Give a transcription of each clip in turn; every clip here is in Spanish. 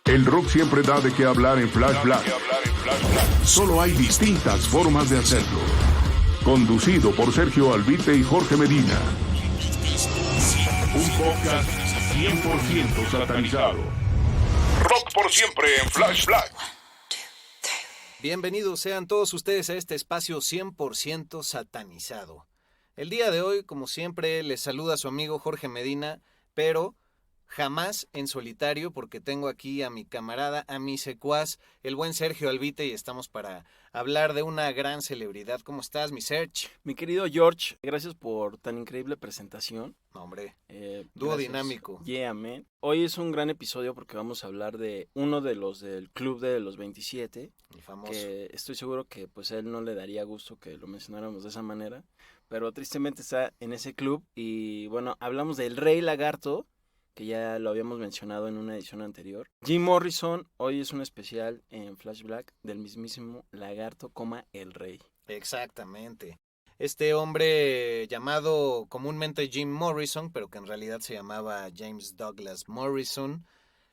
El rock siempre da de qué hablar en Flash Black. Solo hay distintas formas de hacerlo. Conducido por Sergio Albite y Jorge Medina. Un podcast 100% satanizado. Rock por siempre en Flash Black. Bienvenidos sean todos ustedes a este espacio 100% satanizado. El día de hoy, como siempre, les saluda su amigo Jorge Medina, pero jamás en solitario, porque tengo aquí a mi camarada, a mi secuaz, el buen Sergio Albite, y estamos para hablar de una gran celebridad. ¿Cómo estás, mi Serge? Mi querido George, gracias por tan increíble presentación. No, hombre, dúo gracias. dinámico. Yeah, man. Hoy es un gran episodio porque vamos a hablar de uno de los del Club de los 27. El famoso. Que estoy seguro que pues a él no le daría gusto que lo mencionáramos de esa manera, pero tristemente está en ese club. Y bueno, hablamos del Rey Lagarto, que ya lo habíamos mencionado en una edición anterior. Jim Morrison, hoy es un especial en Flash Black del mismísimo Lagarto, el Rey. Exactamente. Este hombre llamado comúnmente Jim Morrison, pero que en realidad se llamaba James Douglas Morrison,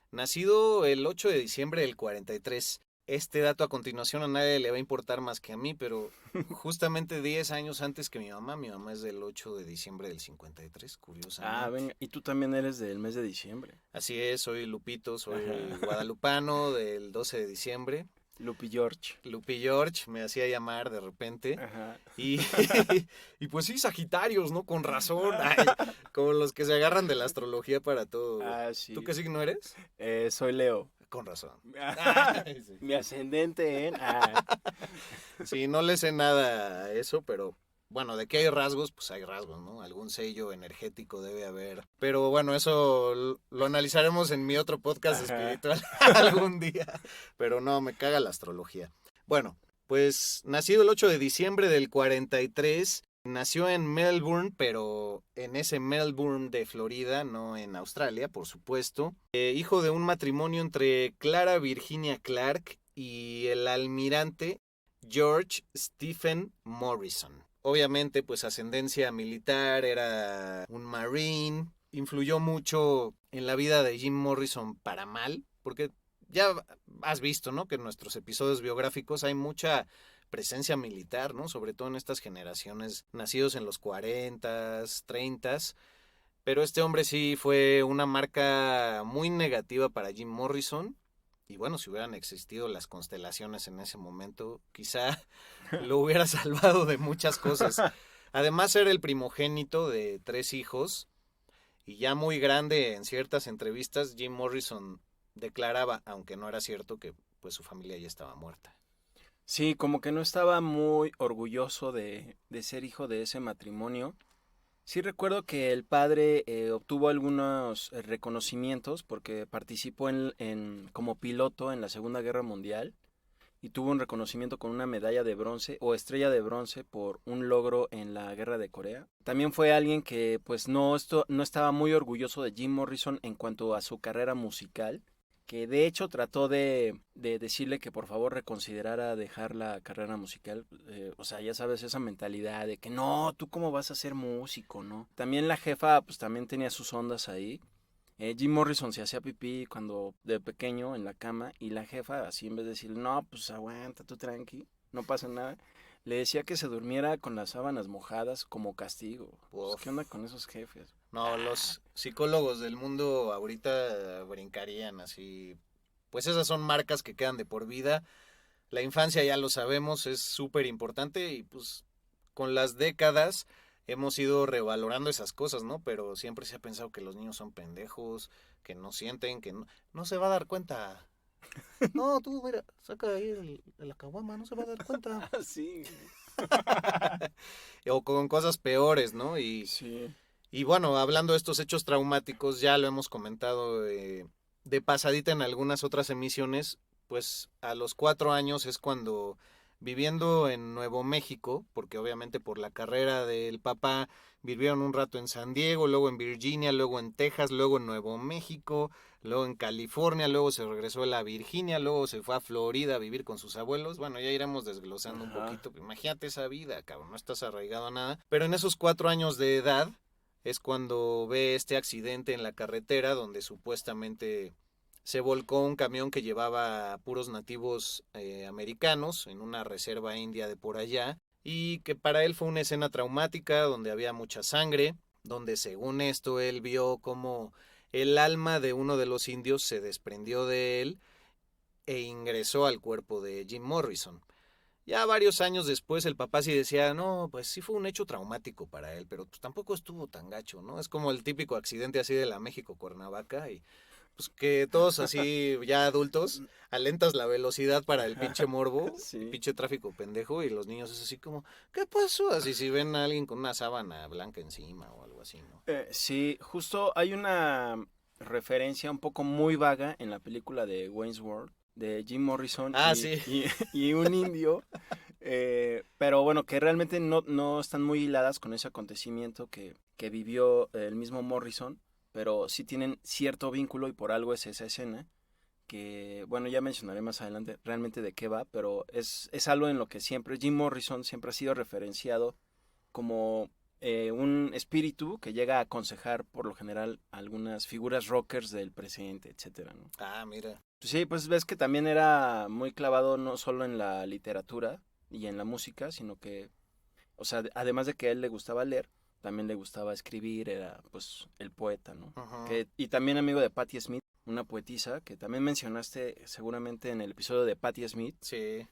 nacido el 8 de diciembre del 43. Este dato a continuación a nadie le va a importar más que a mí, pero justamente 10 años antes que mi mamá es del 8 de diciembre del 53, curiosamente. Ah, venga, y tú también eres del mes de diciembre. Así es, soy Lupito, soy guadalupano del 12 de diciembre. Lupi George. Lupi George me hacía llamar de repente. Ajá. Y pues sí, Sagitarios, ¿no? Con razón. Ay, como los que se agarran de la astrología para todo. Ah, sí. ¿Tú qué signo eres? Soy Leo. Con razón. Sí. Mi ascendente en... Sí, no le sé nada a eso, pero bueno, de que hay rasgos, pues hay rasgos, ¿no? Algún sello energético debe haber. Pero bueno, eso lo analizaremos en mi otro podcast espiritual algún día. Pero no, me caga la astrología. Bueno, pues nacido el 8 de diciembre del 43, nació en Melbourne, pero en ese Melbourne de Florida, no en Australia, por supuesto. Hijo de un matrimonio entre Clara Virginia Clark y el almirante George Stephen Morrison. Obviamente, pues ascendencia militar, era un marine. Influyó mucho en la vida de Jim Morrison para mal, porque ya has visto, ¿no? Que en nuestros episodios biográficos hay mucha presencia militar, ¿no? Sobre todo en estas generaciones nacidos en los 40s, 30s. Pero este hombre sí fue una marca muy negativa para Jim Morrison. Y bueno, si hubieran existido las constelaciones en ese momento, quizá lo hubiera salvado de muchas cosas. Además, era el primogénito de 3 hijos. Y ya muy grande en ciertas entrevistas, Jim Morrison declaraba, aunque no era cierto, que pues su familia ya estaba muerta. Sí, como que no estaba muy orgulloso de ser hijo de ese matrimonio. Sí recuerdo que el padre obtuvo algunos reconocimientos porque participó como piloto en la Segunda Guerra Mundial y tuvo un reconocimiento con una medalla de bronce o estrella de bronce por un logro en la Guerra de Corea. También fue alguien que pues no estaba muy orgulloso de Jim Morrison en cuanto a su carrera musical, que de hecho trató de decirle que por favor reconsiderara dejar la carrera musical. O sea, ya sabes, esa mentalidad de que no, ¿tú cómo vas a ser músico, no? También la jefa pues también tenía sus ondas ahí. Jim Morrison se hacía pipí cuando de pequeño en la cama y la jefa así en vez de decirle, no, pues aguanta, tú tranqui, no pasa nada, le decía que se durmiera con las sábanas mojadas como castigo. Pues, ¿qué onda con esos jefes? No, los psicólogos del mundo ahorita brincarían así. Pues esas son marcas que quedan de por vida. La infancia, ya lo sabemos, es súper importante y pues con las décadas hemos ido revalorando esas cosas, ¿no? Pero siempre se ha pensado que los niños son pendejos, que no sienten, que no se va a dar cuenta. No, tú, mira, saca ahí la caguama, no se va a dar cuenta. Sí. O con cosas peores, ¿no? Sí. Y bueno, hablando de estos hechos traumáticos, ya lo hemos comentado de pasadita en algunas otras emisiones, pues a los 4 años es cuando, viviendo en Nuevo México, porque obviamente por la carrera del papá vivieron un rato en San Diego, luego en Virginia, luego en Texas, luego en Nuevo México, luego en California, luego se regresó a la Virginia, luego se fue a Florida a vivir con sus abuelos. Bueno, ya iremos desglosando un poquito. Imagínate esa vida, cabrón, no estás arraigado a nada. Pero en esos 4 años de edad es cuando ve este accidente en la carretera donde supuestamente se volcó un camión que llevaba puros nativos americanos en una reserva india de por allá, y que para él fue una escena traumática donde había mucha sangre, donde según esto él vio como el alma de uno de los indios se desprendió de él e ingresó al cuerpo de Jim Morrison. Ya varios años después el papá sí decía, no, pues sí fue un hecho traumático para él, pero pues tampoco estuvo tan gacho, ¿no? Es como el típico accidente así de la México-Cuernavaca y pues que todos así ya adultos alentas la velocidad para el pinche morbo, el Sí. pinche tráfico pendejo y los niños es así como, ¿qué pasó? Así si ven a alguien con una sábana blanca encima o algo así, ¿no? Sí, justo hay una referencia un poco muy vaga en la película de Wayne's World, de Jim Morrison Ah, sí. y un indio, pero bueno, que realmente no están muy hiladas con ese acontecimiento que vivió el mismo Morrison, pero sí tienen cierto vínculo y por algo es esa escena, que bueno, ya mencionaré más adelante realmente de qué va, pero es algo en lo que siempre Jim Morrison siempre ha sido referenciado como un espíritu que llega a aconsejar por lo general a algunas figuras rockers del presente, etcétera, ¿no? Ah, mira. Sí, pues ves que también era muy clavado no solo en la literatura y en la música, sino que, o sea, además de que a él le gustaba leer, también le gustaba escribir, era pues el poeta, ¿no? Ajá. Y también amigo de Patti Smith, una poetisa que también mencionaste seguramente en el episodio de Patti Smith, Sí.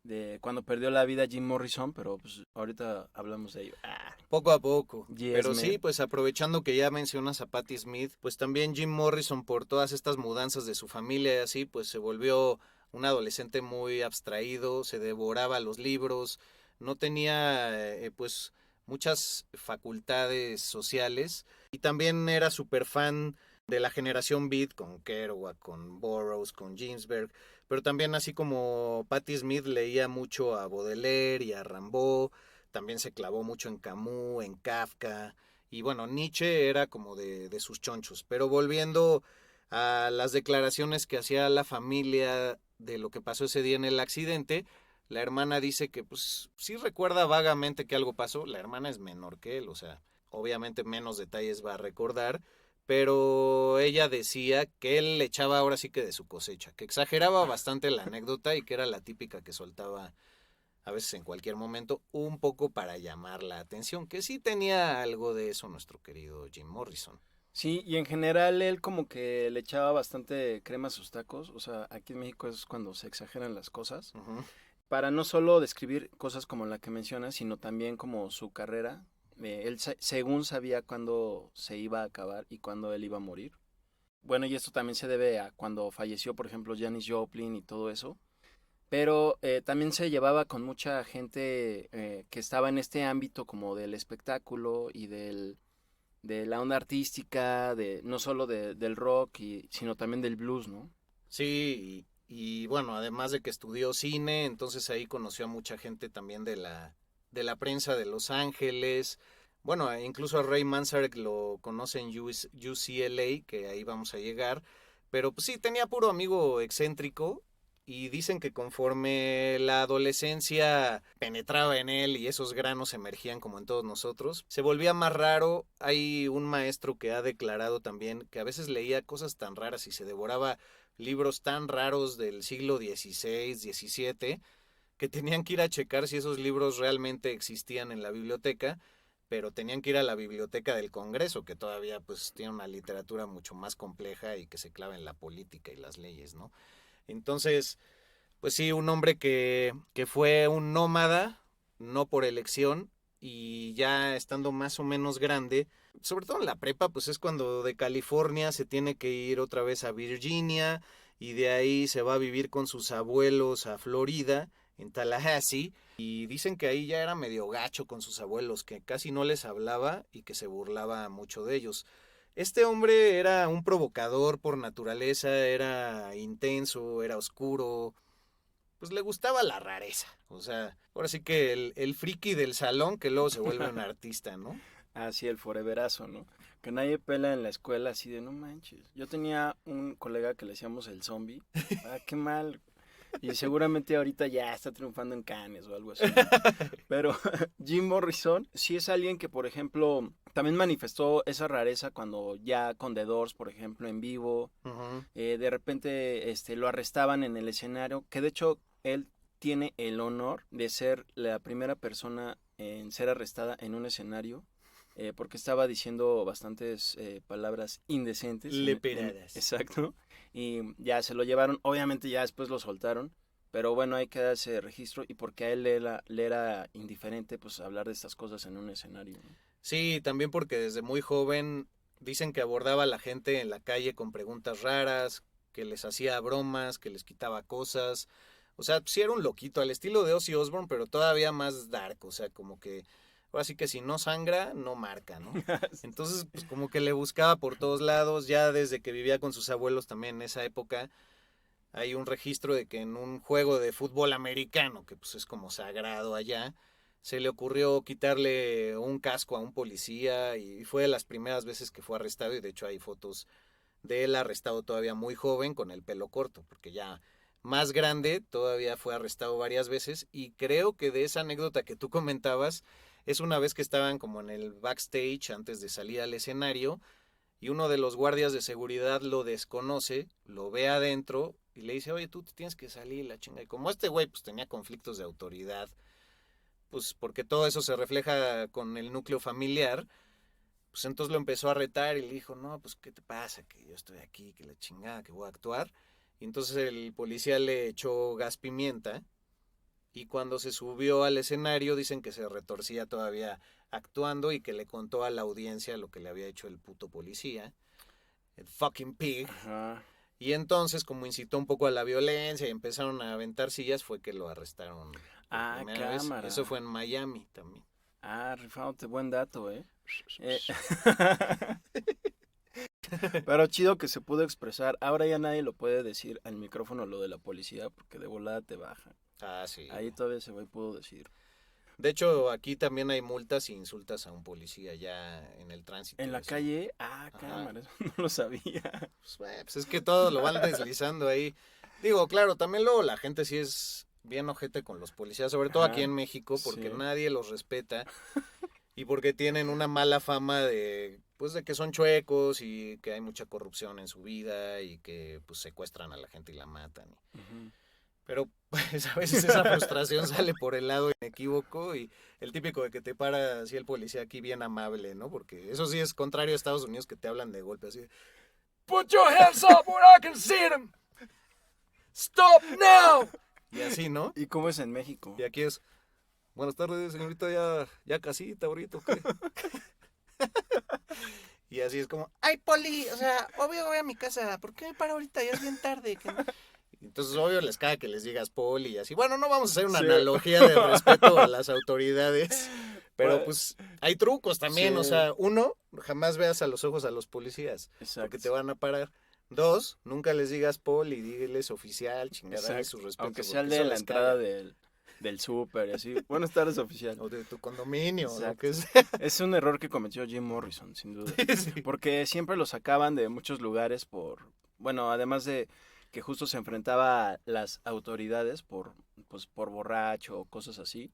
de cuando perdió la vida Jim Morrison, pero pues ahorita hablamos de ello. Poco a poco. Yes, Pero man. sí, pues aprovechando que ya mencionas a Patti Smith, pues también Jim Morrison por todas estas mudanzas de su familia y así, pues se volvió un adolescente muy abstraído, se devoraba los libros, no tenía pues muchas facultades sociales y también era súper fan de la generación Beat con Kerouac, con Burroughs, con Ginsberg, pero también así como Patti Smith leía mucho a Baudelaire y a Rimbaud, también se clavó mucho en Camus, en Kafka, y bueno, Nietzsche era como de sus chonchos. Pero volviendo a las declaraciones que hacía la familia de lo que pasó ese día en el accidente, la hermana dice que pues sí recuerda vagamente que algo pasó, la hermana es menor que él, o sea, obviamente menos detalles va a recordar, pero ella decía que él le echaba ahora sí que de su cosecha, que exageraba bastante la anécdota y que era la típica que soltaba a veces en cualquier momento, un poco para llamar la atención, que sí tenía algo de eso nuestro querido Jim Morrison. Sí, y en general él como que le echaba bastante crema a sus tacos, o sea, aquí en México es cuando se exageran las cosas, Uh-huh. para no solo describir cosas como la que mencionas, sino también como su carrera. Él según sabía cuándo se iba a acabar y cuándo él iba a morir. Bueno, y esto también se debe a cuando falleció, por ejemplo, Janis Joplin y todo eso. Pero también se llevaba con mucha gente que estaba en este ámbito como del espectáculo y de la onda artística, no solo del rock, sino también del blues, ¿no? Sí, y bueno, además de que estudió cine, entonces ahí conoció a mucha gente también de la prensa de Los Ángeles. Bueno, incluso a Ray Manzarek lo conoce en UCLA, que ahí vamos a llegar. Pero pues sí, tenía puro amigo excéntrico y dicen que conforme la adolescencia penetraba en él y esos granos emergían como en todos nosotros, se volvía más raro. Hay un maestro que ha declarado también que a veces leía cosas tan raras y se devoraba libros tan raros del siglo XVI, XVII, que tenían que ir a checar si esos libros realmente existían en la biblioteca, pero tenían que ir a la biblioteca del Congreso, que todavía pues tiene una literatura mucho más compleja y que se clava en la política y las leyes, ¿no? Entonces, pues sí, un hombre que fue un nómada, no por elección, y ya estando más o menos grande, sobre todo en la prepa, pues es cuando de California se tiene que ir otra vez a Virginia, y de ahí se va a vivir con sus abuelos a Florida, en Tallahassee, y dicen que ahí ya era medio gacho con sus abuelos, que casi no les hablaba y que se burlaba mucho de ellos. Este hombre era un provocador por naturaleza, era intenso, era oscuro, pues le gustaba la rareza. O sea, ahora sí que el friki del salón que luego se vuelve un artista, ¿no? Así el foreverazo, ¿no? Que nadie pela en la escuela así de no manches. Yo tenía un colega que le decíamos el zombie. Ah, qué mal. Y seguramente ahorita ya está triunfando en Cannes o algo así. Pero Jim Morrison sí es alguien que, por ejemplo, también manifestó esa rareza cuando ya con The Doors, por ejemplo, en vivo, Ujú. de repente lo arrestaban en el escenario, que de hecho él tiene el honor de ser la primera persona en ser arrestada en un escenario, porque estaba diciendo bastantes palabras indecentes. Leperadas. Exacto. Y ya se lo llevaron, obviamente ya después lo soltaron, pero bueno, hay que dar ese registro y porque a él le era indiferente pues hablar de estas cosas en un escenario, ¿no? Sí, también porque desde muy joven dicen que abordaba a la gente en la calle con preguntas raras, que les hacía bromas, que les quitaba cosas. O sea, sí era un loquito, al estilo de Ozzy Osbourne, pero todavía más dark. O sea, como que ahora sí que si no sangra, no marca, ¿no? Entonces, pues como que le buscaba por todos lados, ya desde que vivía con sus abuelos también en esa época. Hay un registro de que en un juego de fútbol americano, que pues es como sagrado allá, se le ocurrió quitarle un casco a un policía y fue de las primeras veces que fue arrestado y de hecho hay fotos de él arrestado todavía muy joven con el pelo corto, porque ya más grande todavía fue arrestado varias veces y creo que de esa anécdota que tú comentabas es una vez que estaban como en el backstage antes de salir al escenario y uno de los guardias de seguridad lo desconoce, lo ve adentro y le dice, oye, tú te tienes que salir, la chinga. Y como este güey pues tenía conflictos de autoridad, pues porque todo eso se refleja con el núcleo familiar, pues entonces lo empezó a retar y le dijo, no, pues ¿qué te pasa? Que yo estoy aquí, que la chingada, que voy a actuar. Y entonces el policía le echó gas pimienta y cuando se subió al escenario dicen que se retorcía todavía actuando y que le contó a la audiencia lo que le había hecho el puto policía, el fucking pig. Ajá. Y entonces, como incitó un poco a la violencia y empezaron a aventar sillas, fue que lo arrestaron por primera vez. Cámara. Eso fue en Miami también. Rifándote, buen dato, ¿eh? Eh, Pero chido que se pudo expresar. Ahora ya nadie lo puede decir al micrófono lo de la policía porque de volada te baja. Ah, sí. Ahí todavía ese güey pudo decir. De hecho, aquí también hay multas si insultas a un policía ya en el tránsito. En la eso. calle, Ajá. cámara, eso no lo sabía. Pues es que todo lo van deslizando ahí. Digo, claro, también luego la gente sí es bien ojete con los policías, sobre todo aquí Ajá, en México, porque sí. nadie los respeta y porque tienen una mala fama de, pues, de que son chuecos y que hay mucha corrupción en su vida y que, pues, secuestran a la gente y la matan. Ujú. Pero, pues, a veces esa frustración sale por el lado inequívoco y el típico de que te para así el policía aquí bien amable, ¿no? Porque eso sí es contrario a Estados Unidos que te hablan de golpe así. Put your hands up where I can see them. Stop now. Y así, ¿no? ¿Y cómo es en México? Y aquí es, buenas tardes, señorita, ya casita ahorita, ¿o qué? Y así es como, ay, Poli, o sea, obvio voy a mi casa, ¿por qué me paro ahorita? Ya es bien tarde. Entonces, obvio, les cae que les digas Poli y así. Bueno, no vamos a hacer una Sí. analogía de respeto a las autoridades, pero Bueno, pues hay trucos también, sí. o sea, uno, jamás veas a los ojos a los policías, Exacto. porque te van a parar. Dos, nunca les digas Poli, dígeles oficial, chingada, Exacto. su respeto. Aunque sea el porque de eso la les entrada caga. del súper y así. Buenas tardes, oficial. O de tu condominio, o lo Exacto. que sea. Es un error que cometió Jim Morrison, sin duda. Sí. Porque siempre lo sacaban de muchos lugares bueno, además de que justo se enfrentaba a las autoridades pues, por borracho o cosas así,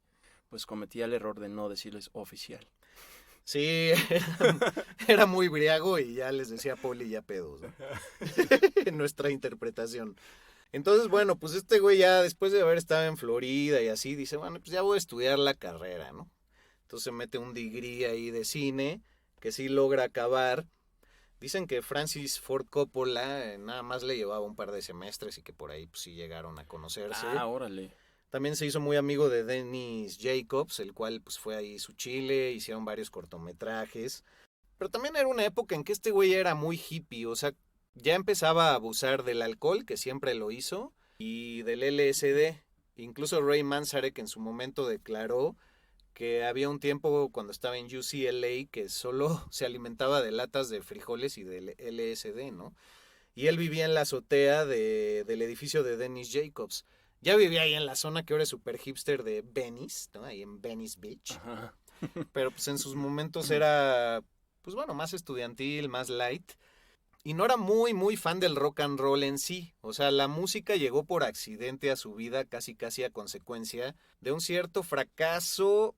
pues cometía el error de no decirles oficial. Sí, era muy briago y ya les decía Poli ya pedos, ¿no? En nuestra interpretación. Entonces, bueno, pues este güey ya después de haber estado en Florida y así, dice, bueno, pues ya voy a estudiar la carrera, ¿no? Entonces se mete un degree ahí de cine, que sí logra acabar. Dicen que Francis Ford Coppola nada más le llevaba un par de semestres y que por ahí pues sí llegaron a conocerse. Órale. También se hizo muy amigo de Dennis Jacobs, el cual pues fue ahí su chile, hicieron varios cortometrajes. Pero también era una época en que este güey era muy hippie, o sea, ya empezaba a abusar del alcohol, que siempre lo hizo, y del LSD. Incluso Ray Manzarek en su momento declaró que había un tiempo cuando estaba en UCLA que solo se alimentaba de latas de frijoles y del LSD, ¿no? Y él vivía en la azotea del edificio de Dennis Jacobs. Ya vivía ahí en la zona que ahora es super hipster de Venice, ¿no? Ahí en Venice Beach. Ajá. Pero pues en sus momentos era, pues bueno, más estudiantil, más light. Y no era muy, muy fan del rock and roll en sí. O sea, la música llegó por accidente a su vida, casi, casi a consecuencia de un cierto fracaso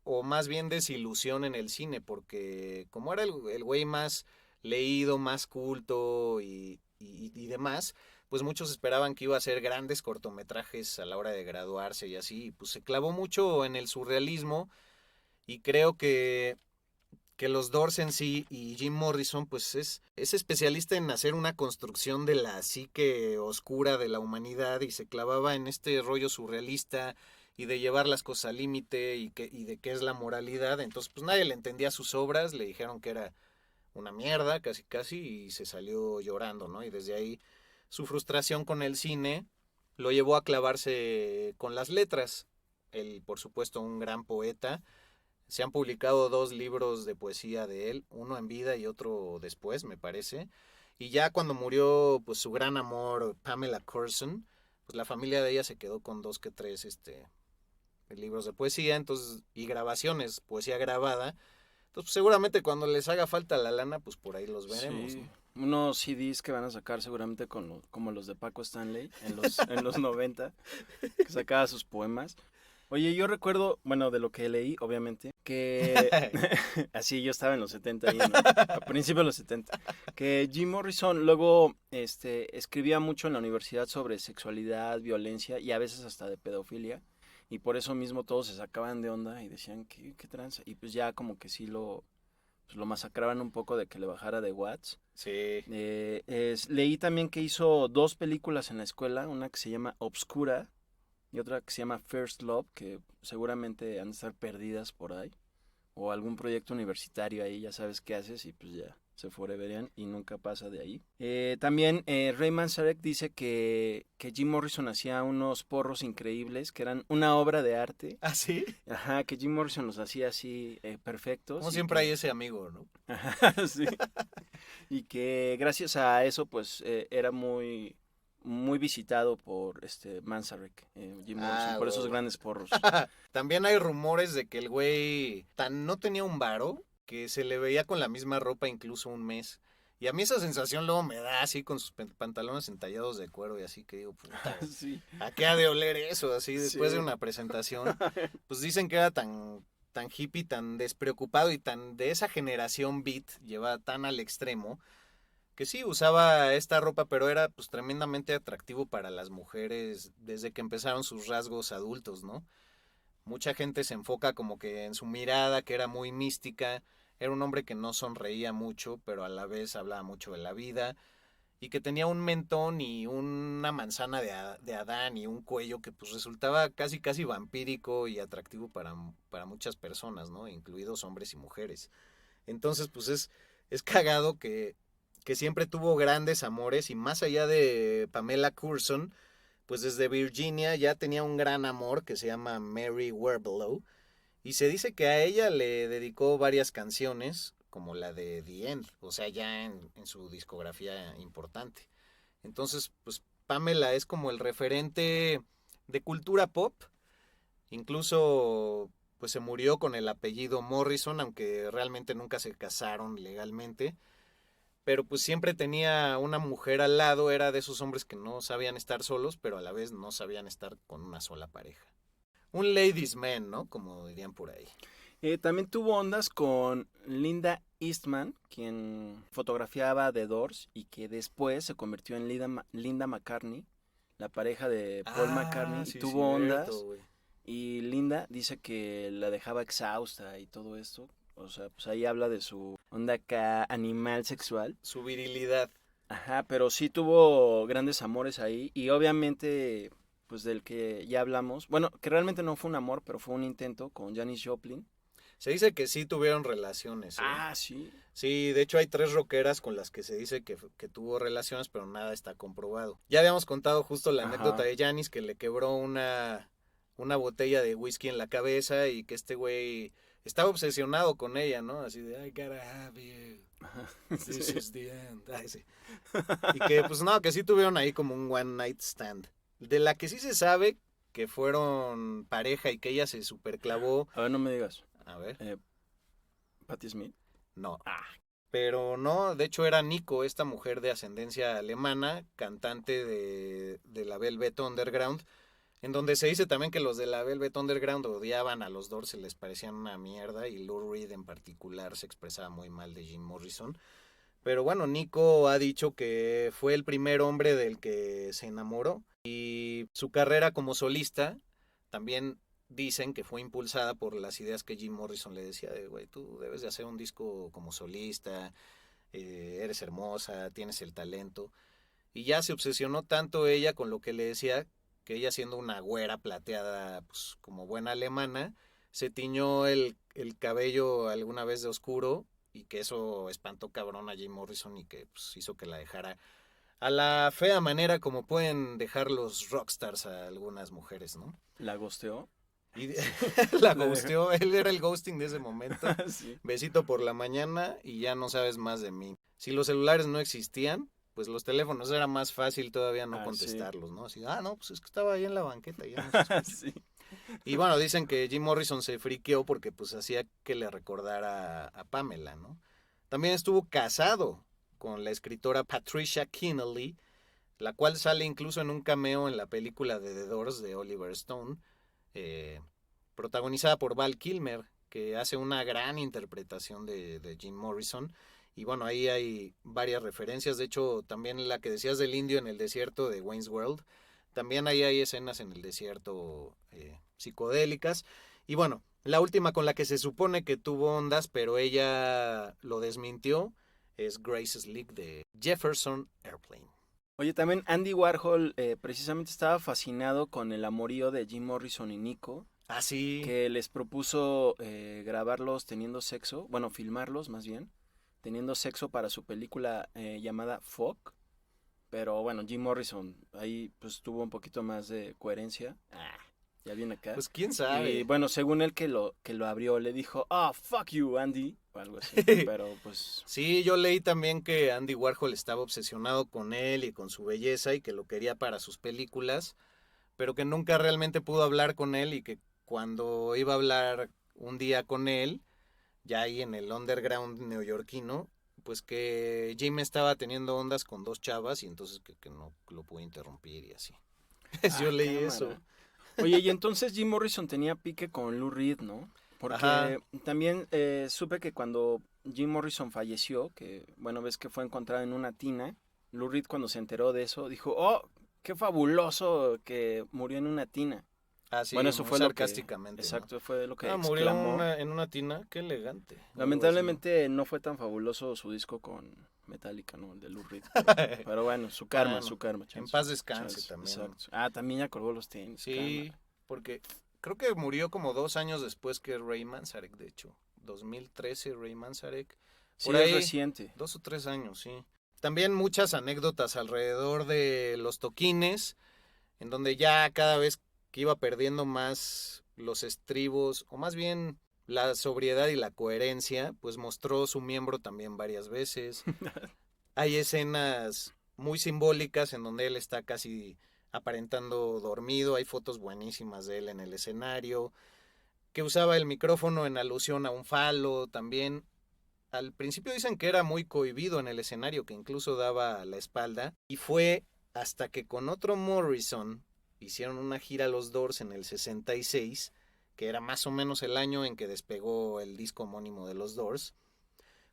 o más bien desilusión en el cine, porque como era el güey más leído, más culto y demás, pues muchos esperaban que iba a hacer grandes cortometrajes a la hora de graduarse y así, y pues se clavó mucho en el surrealismo y creo que los Doors en sí y Jim Morrison pues es especialista en hacer una construcción de la psique oscura de la humanidad y se clavaba en este rollo surrealista y de llevar las cosas al límite y de qué es la moralidad. Entonces pues nadie le entendía sus obras, le dijeron que era una mierda casi casi y se salió llorando, ¿no? Y desde ahí su frustración con el cine lo llevó a clavarse con las letras. Él, por supuesto, un gran poeta. Se han publicado 2 libros de poesía de él, uno en vida y otro después, me parece. Y ya cuando murió, pues su gran amor, Pamela Curson, pues la familia de ella se quedó con 2 que 3 libros de poesía, entonces, y grabaciones, poesía grabada. Entonces, pues, seguramente cuando les haga falta la lana, pues por ahí los veremos, Sí, ¿no? unos CDs que van a sacar seguramente como los de Paco Stanley en los 90, que sacaba sus poemas. Oye, yo recuerdo, bueno, de lo que leí, obviamente, que así yo estaba en los 70 ahí, ¿no? A principios de los 70, que Jim Morrison luego escribía mucho en la universidad sobre sexualidad, violencia y a veces hasta de pedofilia. Y por eso mismo todos se sacaban de onda y decían, ¿qué tranza? Y pues ya como que sí lo masacraban un poco de que le bajara de watts. Sí. Leí también que hizo 2 películas en la escuela, una que se llama Obscura y otra que se llama First Love, que seguramente han de estar perdidas por ahí. O algún proyecto universitario ahí, ya sabes qué haces y pues ya se foreverían y nunca pasa de ahí. También Ray Manzarek dice que Jim Morrison hacía unos porros increíbles, que eran una obra de arte. ¿Ah, sí? Ajá, que Jim Morrison los hacía así perfectos. Como y siempre hay que- ese amigo, ¿no? Ajá, sí. Y que gracias a eso pues era muy muy visitado por Manzarek, Jim Morrison, Ah, por esos huevo. grandes porros. También hay rumores de que el güey tan no tenía un varo que se le veía con la misma ropa incluso un mes. Y a mí esa sensación luego me da así con sus pantalones entallados de cuero y así que digo, puta, Sí, ¿a qué ha de oler eso? Así después de sí. una presentación. Pues dicen que era tan hippie, tan despreocupado y tan de esa generación beat, llevada tan al extremo, que sí usaba esta ropa, pero era pues tremendamente atractivo para las mujeres desde que empezaron sus rasgos adultos, ¿no? Mucha gente se enfoca como que en su mirada, que era muy mística. Era un hombre que no sonreía mucho, pero a la vez hablaba mucho de la vida. Y que tenía un mentón y una manzana de Adán y un cuello que pues resultaba casi casi vampírico y atractivo para muchas personas, ¿no? Incluidos hombres y mujeres. Entonces pues es cagado que siempre tuvo grandes amores y más allá de Pamela Curson, pues desde Virginia ya tenía un gran amor que se llama Mary Werbelow y se dice que a ella le dedicó varias canciones como la de The End, o sea, ya en su discografía importante. Entonces, pues Pamela es como el referente de cultura pop, incluso pues se murió con el apellido Morrison, aunque realmente nunca se casaron legalmente, pero pues siempre tenía una mujer al lado, era de esos hombres que no sabían estar solos, pero a la vez no sabían estar con una sola pareja. Un ladies man, ¿no? Como dirían por ahí. También tuvo ondas con Linda Eastman, quien fotografiaba The Doors y que después se convirtió en Linda McCartney, la pareja de Paul McCartney, y sí, tuvo ondas. cierto, güey. Y Linda dice que la dejaba exhausta y todo esto. O sea, pues ahí habla de su onda acá animal sexual. Su virilidad. Ajá, pero sí tuvo grandes amores ahí y obviamente, pues del que ya hablamos, bueno, que realmente no fue un amor, pero fue un intento con Janis Joplin. Se dice que sí tuvieron relaciones. Sí. Sí, de hecho hay 3 rockeras con las que se dice que tuvo relaciones, pero nada está comprobado. Ya habíamos contado justo la Ajá. anécdota de Janis que le quebró una botella de whisky en la cabeza y que este güey estaba obsesionado con ella, ¿no? Así de, I gotta have you. Ajá. This Sí. is the end. Ay, sí. Y que pues no, que sí tuvieron ahí como un one night stand. De la que sí se sabe que fueron pareja y que ella se superclavó. A ver, no me digas. A ver, Patti Smith. no. Ah, Pero no, de hecho era Nico, esta mujer de ascendencia alemana, cantante de la Velvet Underground, en donde se dice también que los de la Velvet Underground odiaban a los Doors, se les parecían una mierda, y Lou Reed en particular se expresaba muy mal de Jim Morrison. Pero bueno, Nico ha dicho que fue el primer hombre del que se enamoró, y su carrera como solista también dicen que fue impulsada por las ideas que Jim Morrison le decía de, güey, tú debes de hacer un disco como solista, eres hermosa, tienes el talento. Y ya se obsesionó tanto ella con lo que le decía, que ella siendo una güera plateada, pues como buena alemana, se tiñó el cabello alguna vez de oscuro, y que eso espantó cabrón a Jim Morrison y que pues, hizo que la dejara a la fea manera como pueden dejar los rockstars a algunas mujeres, ¿no? ¿La gosteó? Y la ghosteó, él era el ghosting de ese momento. Sí. Besito por la mañana y ya no sabes más de mí. Si los celulares no existían, pues los teléfonos era más fácil todavía no contestarlos, ¿no? Así, no, pues es que estaba ahí en la banqueta. Ya no Sí. Y bueno, dicen que Jim Morrison se friqueó porque pues hacía que le recordara a Pamela, ¿no? También estuvo casado con la escritora Patricia Kinnelly, la cual sale incluso en un cameo en la película de The Doors de Oliver Stone, protagonizada por Val Kilmer, que hace una gran interpretación de Jim Morrison. Y bueno, ahí hay varias referencias. De hecho, también la que decías del indio en el desierto de Wayne's World, también ahí hay escenas en el desierto psicodélicas. Y bueno, la última con la que se supone que tuvo ondas, pero ella lo desmintió, es Grace Slick de Jefferson Airplane. Oye, también Andy Warhol precisamente estaba fascinado con el amorío de Jim Morrison y Nico. Ah, sí. Que les propuso grabarlos teniendo sexo, bueno, filmarlos más bien, teniendo sexo para su película llamada Fuck. Pero bueno, Jim Morrison ahí pues tuvo un poquito más de coherencia. Ya viene acá. Pues quién sabe. Y bueno, según él que lo abrió, le dijo, fuck you, Andy, o algo así. Pero pues... Sí, yo leí también que Andy Warhol estaba obsesionado con él y con su belleza y que lo quería para sus películas, pero que nunca realmente pudo hablar con él, y que cuando iba a hablar un día con él, ya ahí en el underground neoyorquino, pues que Jim estaba teniendo ondas con 2 chavas y entonces que no lo pudo interrumpir y así. Yo leí cámara. eso. Oye, y entonces Jim Morrison tenía pique con Lou Reed, ¿no? Porque también supe que cuando Jim Morrison falleció, que bueno, ves que fue encontrado en una tina, Lou Reed cuando se enteró de eso dijo, ¡oh, qué fabuloso que murió en una tina! Sí, bueno, eso fue sarcásticamente. Exacto, fue lo que murió exclamó. en una tina, qué elegante. Lamentablemente no fue tan fabuloso su disco con Metallica, ¿no? El de Lou Reed. Pero bueno, su karma. Chance, en paz descanse también. Exacto. También ya colgó los tenis. Sí, porque creo que murió como 2 años después que Ray Manzarek, de hecho. 2013, Ray Manzarek. Por ahí, es reciente. 2 o 3 años, sí. También muchas anécdotas alrededor de los toquines, en donde ya cada vez que iba perdiendo más los estribos, o más bien la sobriedad y la coherencia, pues mostró su miembro también varias veces. Hay escenas muy simbólicas en donde él está casi aparentando dormido, hay fotos buenísimas de él en el escenario, que usaba el micrófono en alusión a un falo también. Al principio dicen que era muy cohibido en el escenario, que incluso daba la espalda, y fue hasta que con otro Morrison hicieron una gira a los Doors en el 66, que era más o menos el año en que despegó el disco homónimo de los Doors,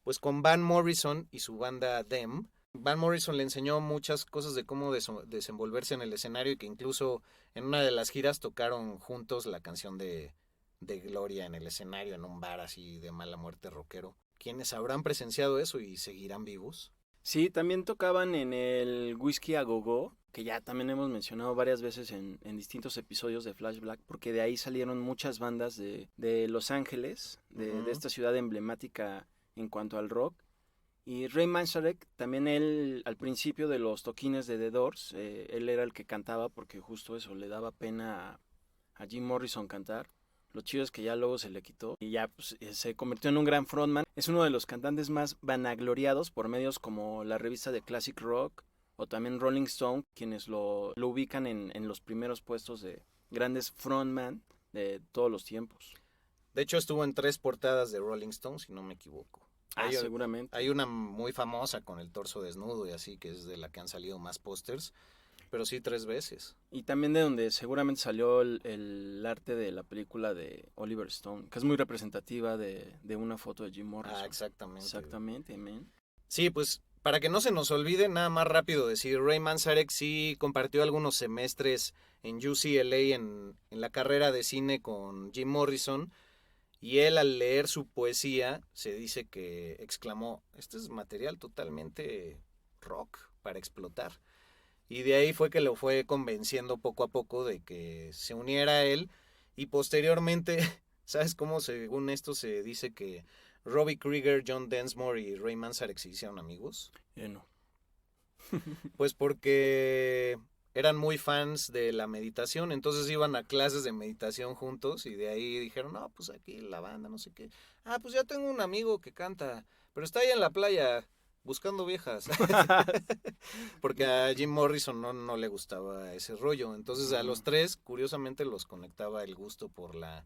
pues con Van Morrison y su banda Them, Van Morrison le enseñó muchas cosas de cómo desenvolverse en el escenario, y que incluso en una de las giras tocaron juntos la canción de Gloria en el escenario, en un bar así de mala muerte rockero. ¿Quiénes habrán presenciado eso y seguirán vivos? Sí, también tocaban en el Whisky a Go-Go, que ya también hemos mencionado varias veces en distintos episodios de Flash Black, porque de ahí salieron muchas bandas de Los Ángeles, de esta ciudad emblemática en cuanto al rock. Y Ray Manzarek, también él al principio de los toquines de The Doors, él era el que cantaba porque justo eso, le daba pena a Jim Morrison cantar. Lo chido es que ya luego se le quitó y ya pues, se convirtió en un gran frontman. Es uno de los cantantes más vanagloriados por medios como la revista de Classic Rock o también Rolling Stone, quienes lo ubican en los primeros puestos de grandes frontman de todos los tiempos. De hecho estuvo en 3 portadas de Rolling Stone, si no me equivoco. Seguramente. Hay una muy famosa con el torso desnudo y así, que es de la que han salido más pósters, pero sí 3 veces. Y también de donde seguramente salió el arte de la película de Oliver Stone, que es muy representativa de una foto de Jim Morrison. Exactamente. Exactamente, man. Sí, pues para que no se nos olvide, nada más rápido decir, Ray Manzarek sí compartió algunos semestres en UCLA en la carrera de cine con Jim Morrison, y él al leer su poesía se dice que exclamó, este es material totalmente rock para explotar. Y de ahí fue que lo fue convenciendo poco a poco de que se uniera a él, y posteriormente, ¿sabes cómo según esto se dice que Robbie Krieger, John Densmore y Ray Manzarek se hicieron amigos? No. Pues porque eran muy fans de la meditación, entonces iban a clases de meditación juntos y de ahí dijeron, no, pues aquí la banda, no sé qué. Ah, pues ya tengo un amigo que canta, pero está ahí en la playa buscando viejas. Porque a Jim Morrison no le gustaba ese rollo, entonces a los 3 curiosamente los conectaba el gusto por la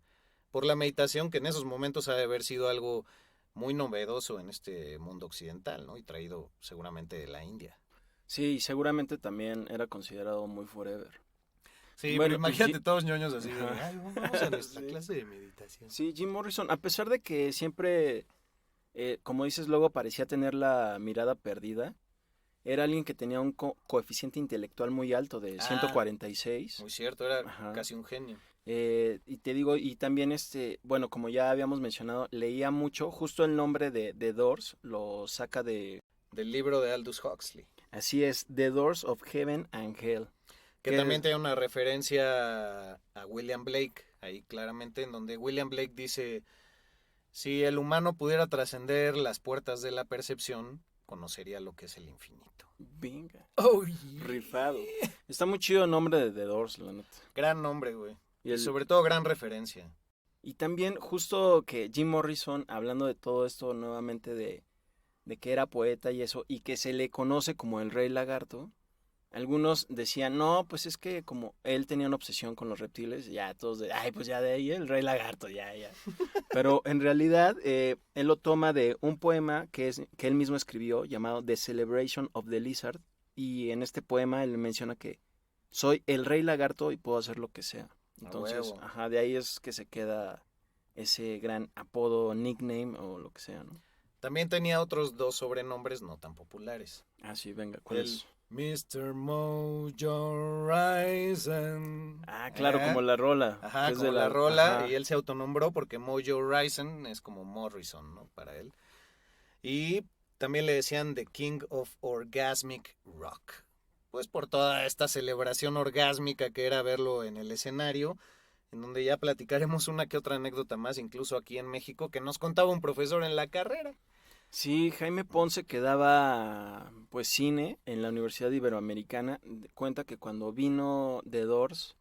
meditación, que en esos momentos ha de haber sido algo muy novedoso en este mundo occidental, ¿no? Y traído seguramente de la India. Sí, y seguramente también era considerado muy forever. Sí, Bueno, pero imagínate todos ñoños así de, Ajá. ay, vamos a nuestra Sí. clase de meditación. Sí, Jim Morrison, a pesar de que siempre, como dices, luego parecía tener la mirada perdida, era alguien que tenía un coeficiente intelectual muy alto de 146. Muy cierto, era Ajá. casi un genio. Y te digo, y también bueno, como ya habíamos mencionado, leía mucho, justo el nombre de The Doors lo saca Del libro de Aldous Huxley. así es, The Doors of Heaven and Hell. Que también tiene una referencia a William Blake, ahí claramente, en donde William Blake dice, si el humano pudiera trascender las puertas de la percepción, conocería lo que es el infinito. Venga, Oh, rifado. Está muy chido el nombre de The Doors, la neta. Gran nombre, güey. Y Y sobre todo gran referencia. Y también justo que Jim Morrison, hablando de todo esto nuevamente de que era poeta y eso, y que se le conoce como el Rey Lagarto, algunos decían, no, pues es que como él tenía una obsesión con los reptiles, ya todos ay, pues ya de ahí el Rey Lagarto, ya. Pero en realidad él lo toma de un poema que él mismo escribió llamado The Celebration of the Lizard, y en este poema él menciona que soy el Rey Lagarto y puedo hacer lo que sea. Entonces, de ahí es que se queda ese gran apodo, nickname o lo que sea, ¿no? También tenía otros 2 sobrenombres no tan populares. Ah, sí, venga, ¿cuál es? Mr. Mojo Rising. Ah, claro, como la rola. Ajá, es como de la rola, ajá. y él se autonombró porque Mojo Rising es como Morrison, ¿no? Para él. Y también le decían The King of Orgasmic Rock. Pues por toda esta celebración orgásmica que era verlo en el escenario, en donde ya platicaremos una que otra anécdota más, incluso aquí en México, que nos contaba un profesor en la carrera. Sí, Jaime Ponce, que daba pues cine en la Universidad Iberoamericana, cuenta que cuando vino The Doors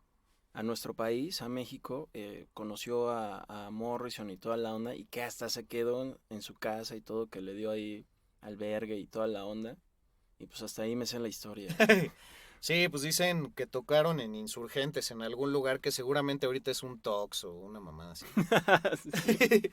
a nuestro país, a México, conoció a Morrison y toda la onda, y que hasta se quedó en su casa y todo, que le dio ahí albergue y toda la onda, y pues hasta ahí me sé la historia. Sí, pues dicen que tocaron en Insurgentes, en algún lugar que seguramente ahorita es un Tox o una mamá así. Sí.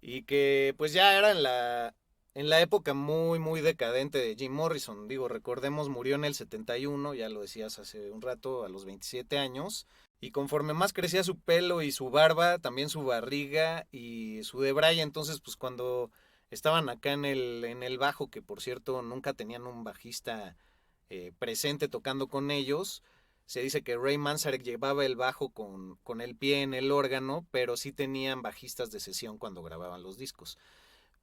Y que pues ya era en la época muy, muy decadente de Jim Morrison. Digo, recordemos, murió en el 71, ya lo decías hace un rato, a los 27 años. Y conforme más crecía su pelo y su barba, también su barriga y su debraye. Entonces, pues cuando estaban acá en el bajo, que por cierto nunca tenían un bajista presente tocando con ellos, se dice que Ray Manzarek llevaba el bajo con el pie en el órgano, pero sí tenían bajistas de sesión cuando grababan los discos.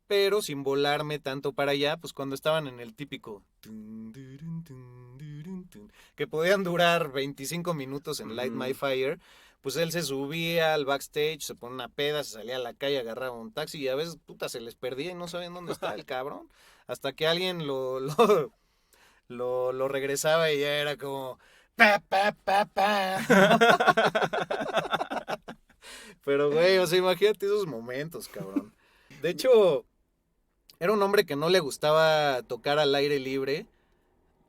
Pero sin volarme tanto para allá, pues cuando estaban en el típico que podían durar 25 minutos en Light My Fire, pues él se subía al backstage, se ponía una peda, se salía a la calle, agarraba un taxi y a veces, puta, se les perdía y no sabían dónde estaba el cabrón. Hasta que alguien lo regresaba y ya era como... Pa, pa, pa, pa. Pero, güey, o sea, imagínate esos momentos, cabrón. De hecho, era un hombre que no le gustaba tocar al aire libre.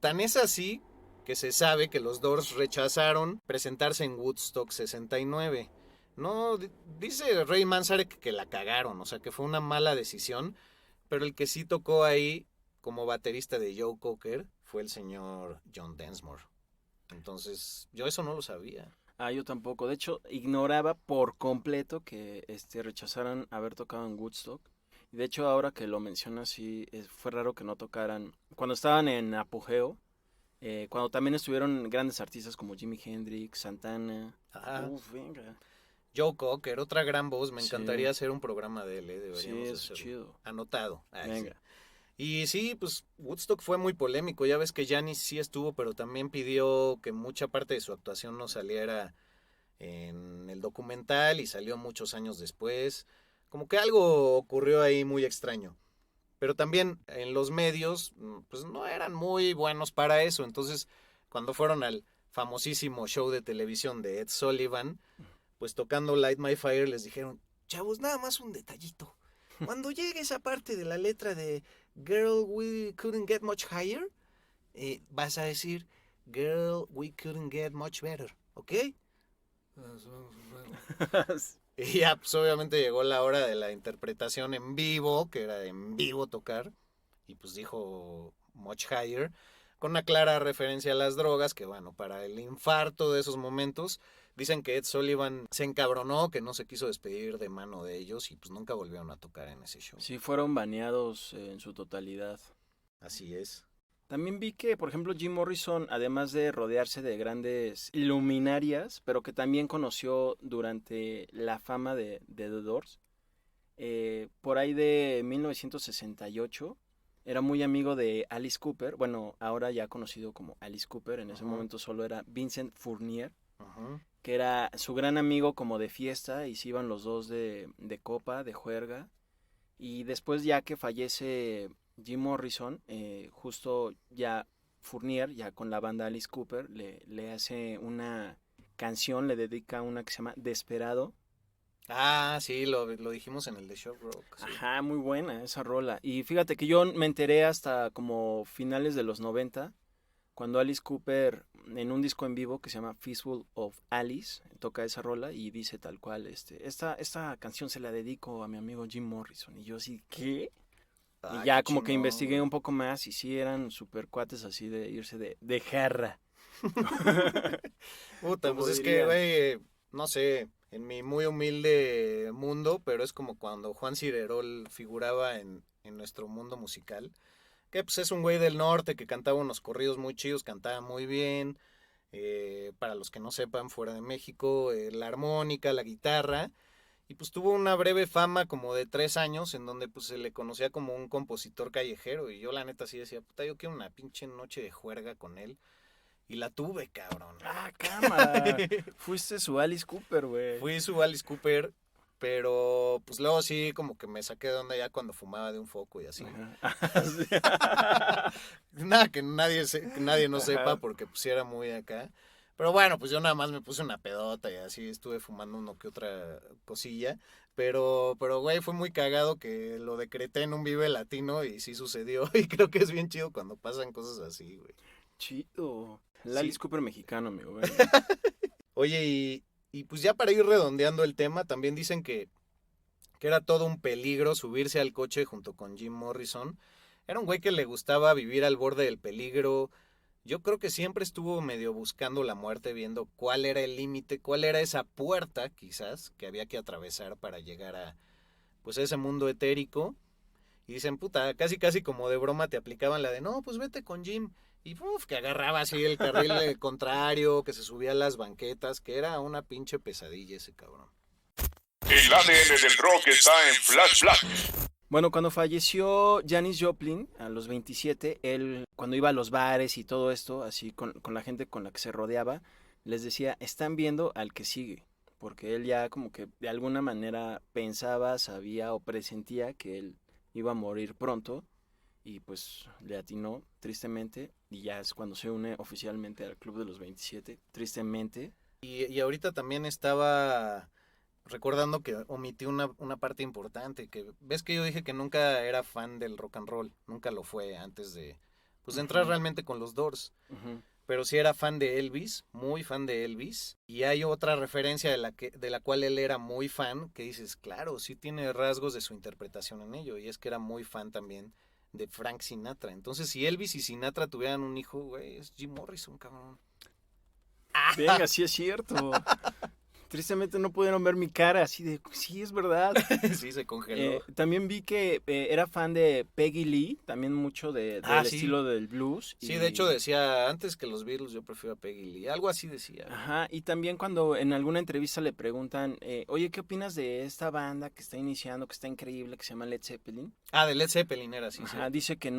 Tan es así que se sabe que los Doors rechazaron presentarse en Woodstock 69. No, dice Ray Manzarek que la cagaron, o sea, que fue una mala decisión. pero el que sí tocó ahí como baterista de Joe Cocker fue el señor John Densmore. Entonces, yo eso no lo sabía. Yo tampoco. De hecho, ignoraba por completo que rechazaran haber tocado en Woodstock. Y de hecho, ahora que lo mencionas, sí, fue raro que no tocaran. Cuando estaban en apogeo, cuando también estuvieron grandes artistas como Jimi Hendrix, Santana. Venga. Joe Cocker, otra gran voz. Me Sí. encantaría hacer un programa de él, deberíamos Sí, es hacerlo. chido. Anotado. Venga. Sí. Y sí, pues Woodstock fue muy polémico. Ya ves que Janis sí estuvo, pero también pidió que mucha parte de su actuación no saliera en el documental y salió muchos años después. Como que algo ocurrió ahí muy extraño. Pero también en los medios, pues no eran muy buenos para eso. Entonces, cuando fueron al famosísimo show de televisión de Ed Sullivan, pues tocando Light My Fire les dijeron, chavos, nada más un detallito. Cuando llegue esa parte de la letra de Girl, we couldn't get much higher, vas a decir, Girl, we couldn't get much better, ¿ok? Y ya, pues obviamente llegó la hora de la interpretación en vivo, que era en vivo tocar, y pues dijo much higher, con una clara referencia a las drogas, que bueno, para el infarto de esos momentos, dicen que Ed Sullivan se encabronó, que no se quiso despedir de mano de ellos, y pues nunca volvieron a tocar en ese show. Sí, fueron baneados en su totalidad. Así es. También vi que, por ejemplo, Jim Morrison, además de rodearse de grandes luminarias, pero que también conoció durante la fama de The Doors, por ahí de 1968, era muy amigo de Alice Cooper, bueno, ahora ya conocido como Alice Cooper, en ese momento solo era Vincent Fournier, que era su gran amigo como de fiesta, y se iban los dos de copa, de juerga, y después ya que fallece Jim Morrison, justo ya Fournier, ya con la banda Alice Cooper, le hace una canción, le dedica una que se llama Desperado. Ah, sí, lo dijimos en el de Shock Rock. Sí. Ajá, muy buena esa rola. Y fíjate que yo me enteré hasta como finales de los 90, cuando Alice Cooper, en un disco en vivo que se llama Fistful of Alice, toca esa rola y dice tal cual, esta canción se la dedico a mi amigo Jim Morrison. Y yo así, ¿qué? Y ya como que investigué un poco más y sí eran super cuates así de irse de jarra. Puta, pues es que, güey, no sé, en mi muy humilde mundo, pero es como cuando Juan Cirerol figuraba en nuestro mundo musical, que pues es un güey del norte que cantaba unos corridos muy chidos, cantaba muy bien, para los que no sepan, fuera de México, la armónica, la guitarra. Y pues tuvo una breve fama como de 3 años en donde pues se le conocía como un compositor callejero. Y yo la neta sí decía, puta, yo quiero una pinche noche de juerga con él. Y la tuve, cabrón. Ah, cámara. Fuiste su Alice Cooper, güey. Fui su Alice Cooper, pero pues luego sí como que me saqué de onda ya cuando fumaba de un foco y así. Nada que nadie no sepa porque pues sí era muy acá. Pero bueno, pues yo nada más me puse una pedota y así estuve fumando uno que otra cosilla. Pero güey, fue muy cagado que lo decreté en un Vive Latino y sí sucedió. Y creo que es bien chido cuando pasan cosas así, güey. Chido. El Alice Cooper mexicano, amigo. Oye, y pues ya para ir redondeando el tema, también dicen que era todo un peligro subirse al coche junto con Jim Morrison. Era un güey que le gustaba vivir al borde del peligro. Yo creo que siempre estuvo medio buscando la muerte, viendo cuál era el límite, cuál era esa puerta, quizás, que había que atravesar para llegar a, pues, ese mundo etérico. Y dicen, puta, casi como de broma te aplicaban la de, no, pues vete con Jim. Y que agarraba así el carril contrario, que se subía a las banquetas, que era una pinche pesadilla ese cabrón. El ADN del rock está en Flash Black. Bueno, cuando falleció Janis Joplin a los 27, él cuando iba a los bares y todo esto, así con la gente con la que se rodeaba, les decía, están viendo al que sigue, porque él ya como que de alguna manera pensaba, sabía o presentía que él iba a morir pronto y pues le atinó tristemente y ya es cuando se une oficialmente al Club de los 27, tristemente. Y ahorita también estaba recordando que omití una parte importante, que ves que yo dije que nunca era fan del rock and roll, nunca lo fue antes de, pues, de entrar realmente con los Doors. pero sí era fan de Elvis, muy fan de Elvis. Y hay otra referencia de la cual él era muy fan, que dices, claro, sí tiene rasgos de su interpretación en ello. Y es que era muy fan también de Frank Sinatra. Entonces, si Elvis y Sinatra tuvieran un hijo, güey, es Jim Morrison, cabrón. Venga, sí es cierto. Tristemente no pudieron ver mi cara, así de, sí, es verdad. Sí, se congeló. También vi que era fan de Peggy Lee, también mucho del Sí. estilo del blues. Sí, de hecho decía, antes que los Beatles yo prefiero a Peggy Lee, algo así decía. Ajá, y también cuando en alguna entrevista le preguntan, oye, ¿qué opinas de esta banda que está iniciando, que está increíble, que se llama Led Zeppelin? De Led Zeppelin era así. Ajá, Sí. dice que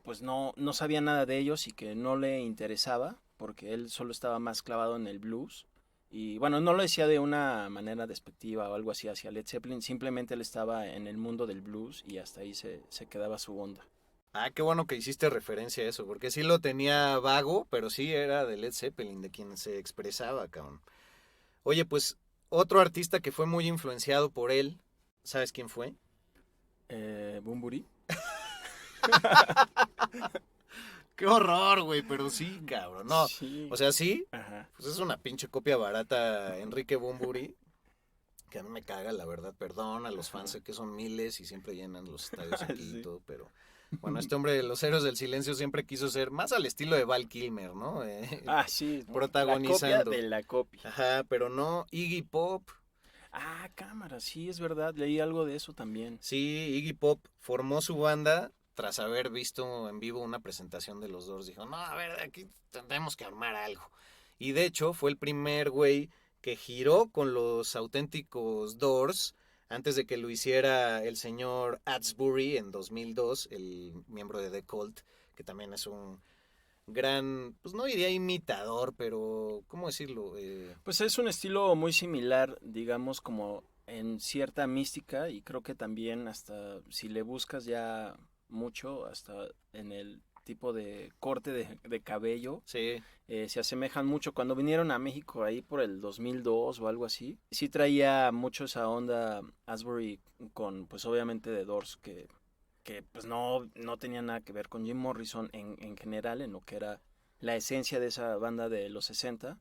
pues no sabía nada de ellos y que no le interesaba, porque él solo estaba más clavado en el blues. Y bueno, no lo decía de una manera despectiva o algo así hacia Led Zeppelin, simplemente él estaba en el mundo del blues y hasta ahí se quedaba su onda. Qué bueno que hiciste referencia a eso, porque sí lo tenía vago, pero sí era de Led Zeppelin, de quien se expresaba, cabrón. Oye, pues otro artista que fue muy influenciado por él, ¿sabes quién fue? ¿Bumburi? Qué horror, güey, pero sí, cabrón. No, Sí. o sea, sí, Ajá. pues es una pinche copia barata Enrique Bunbury, que a mí me caga, la verdad, perdón a los fans, sé que son miles y siempre llenan los estadios aquí Sí. y todo, pero bueno, este hombre de los Héroes del Silencio siempre quiso ser más al estilo de Val Kilmer, ¿no? Sí. Protagonizando. La copia de la copia. Ajá, pero no, Iggy Pop. Cámara, sí, es verdad, leí algo de eso también. Sí, Iggy Pop formó su banda tras haber visto en vivo una presentación de los Doors. Dijo, no, a ver, aquí tendremos que armar algo. Y de hecho fue el primer güey que giró con los auténticos Doors antes de que lo hiciera el señor Atsbury en 2002, el miembro de The Cult, que también es un gran, pues no diría imitador, pero ¿cómo decirlo? Pues es un estilo muy similar, digamos, como en cierta mística y creo que también hasta si le buscas ya mucho, hasta en el tipo de corte de cabello, Sí, se asemejan mucho. Cuando vinieron a México ahí por el 2002 o algo así, sí traía mucho esa onda Asbury con, pues obviamente The Doors, que pues no tenía nada que ver con Jim Morrison en general, en lo que era la esencia de esa banda de los 60,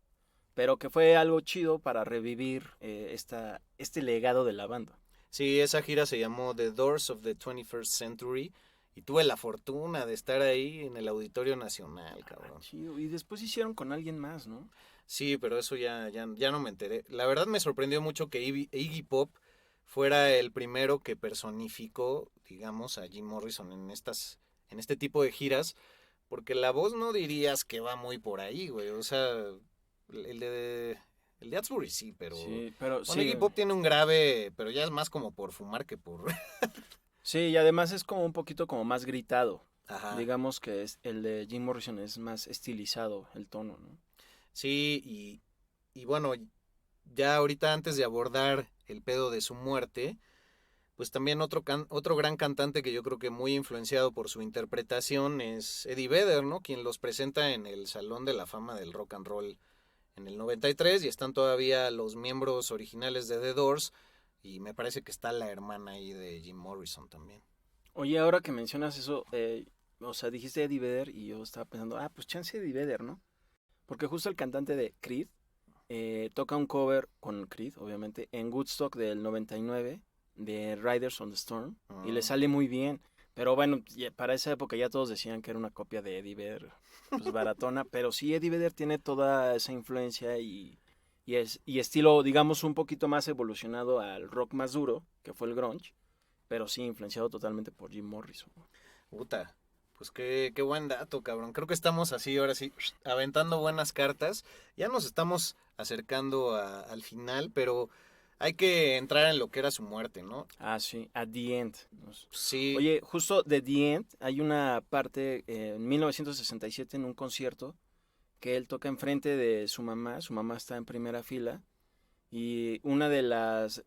pero que fue algo chido para revivir este legado de la banda. sí, esa gira se llamó The Doors of the 21st Century y tuve la fortuna de estar ahí en el Auditorio Nacional, cabrón. Chido. Y después hicieron con alguien más, ¿no? Sí, pero eso ya no me enteré. La verdad me sorprendió mucho que Iggy Pop fuera el primero que personificó, digamos, a Jim Morrison en este tipo de giras, porque la voz no dirías que va muy por ahí, güey. O sea, el de Atsbury sí, pero Sí, pero bueno, sí. Iggy Pop tiene un grave, pero ya es más como por fumar que por Sí, y además es como un poquito como más gritado. Ajá. Digamos que el de Jim Morrison es más estilizado el tono, ¿no? Sí, y bueno, ya ahorita antes de abordar el pedo de su muerte, pues también otro gran cantante que yo creo que muy influenciado por su interpretación es Eddie Vedder, ¿no? Quien los presenta en el Salón de la Fama del Rock and Roll en el 93 y están todavía los miembros originales de The Doors y me parece que está la hermana ahí de Jim Morrison también. Oye, ahora que mencionas eso, o sea, dijiste Eddie Vedder y yo estaba pensando, pues chance Eddie Vedder, ¿no? Porque justo el cantante de Creed toca un cover con Creed, obviamente, en Woodstock del 99 de Riders on the Storm y le sale muy bien. Pero bueno, para esa época ya todos decían que era una copia de Eddie Vedder, pues baratona, pero sí Eddie Vedder tiene toda esa influencia y estilo, digamos, un poquito más evolucionado al rock más duro, que fue el grunge, pero sí influenciado totalmente por Jim Morrison. Puta, pues qué buen dato, cabrón. Creo que estamos así, ahora sí, aventando buenas cartas. Ya nos estamos acercando al final, pero hay que entrar en lo que era su muerte, ¿no? Sí, At the End. Sí. Oye, justo de The End hay una parte en 1967 en un concierto que él toca enfrente de su mamá está en primera fila y una de las,